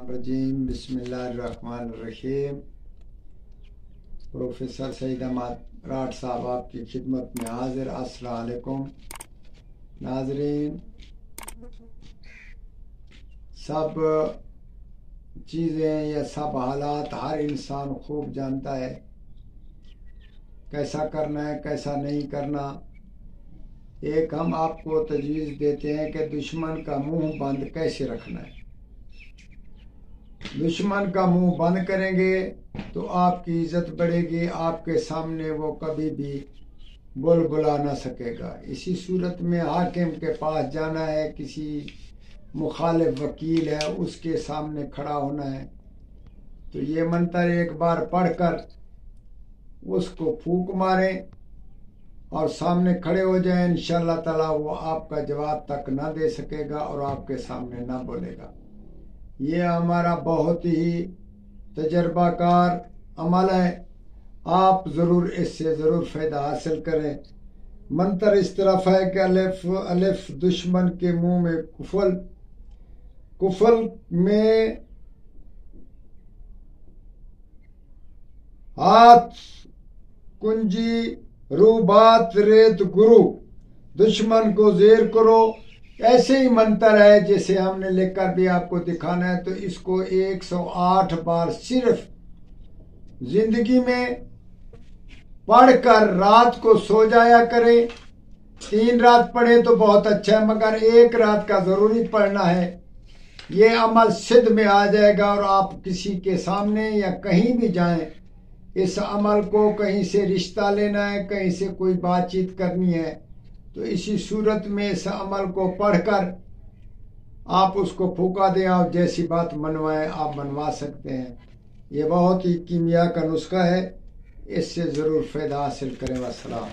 रजीम बिस्मिल्लाहिर्रहमानिर्रहीम। प्रोफेसर सईद अहमद राठ साहब आपकी खिदमत में हाजिर। अस्सलाम वालेकुम नाजरीन। सब चीज़ें या सब हालात हर इंसान खूब जानता है, कैसा करना है कैसा नहीं करना। एक हम आपको तजवीज़ देते हैं कि दुश्मन का मुंह बंद कैसे रखना है। दुश्मन का मुंह बंद करेंगे तो आपकी इज्जत बढ़ेगी, आपके सामने वो कभी भी बुला ना सकेगा। इसी सूरत में हाकिम के पास जाना है, किसी मुखालिफ वकील है उसके सामने खड़ा होना है, तो ये मंत्र एक बार पढ़कर उसको फूंक मारें और सामने खड़े हो जाएं। इंशाअल्लाह ताला वो आपका जवाब तक ना दे सकेगा और आपके सामने ना बोलेगा। ये हमारा बहुत ही तजर्बाकार अमल है, आप ज़रूर इससे ज़रूर फ़ायदा हासिल करें। मंत्र इस तरफ है कि अलिफ अलिफ दुश्मन के मुंह में कुफल, कुफल में हाथ कुंजी रूबात रेत गुरु, दुश्मन को ज़ेर करो। ऐसे ही मंत्र है जैसे हमने लिखकर भी आपको दिखाना है, तो इसको 108 बार सिर्फ जिंदगी में पढ़कर रात को सो जाया करें। 3 रात पढ़े तो बहुत अच्छा है, मगर 1 रात का जरूरी पढ़ना है। ये अमल सिद्ध में आ जाएगा और आप किसी के सामने या कहीं भी जाएं, इस अमल को कहीं से रिश्ता लेना है, कहीं से कोई बातचीत करनी है, तो इसी सूरत में इस अमल को पढ़कर आप उसको फूका दें और जैसी बात मनवाएं आप मनवा सकते हैं। ये बहुत ही कीमिया का नुस्खा है, इससे ज़रूर फ़ायदा हासिल करें। वस्सलाम।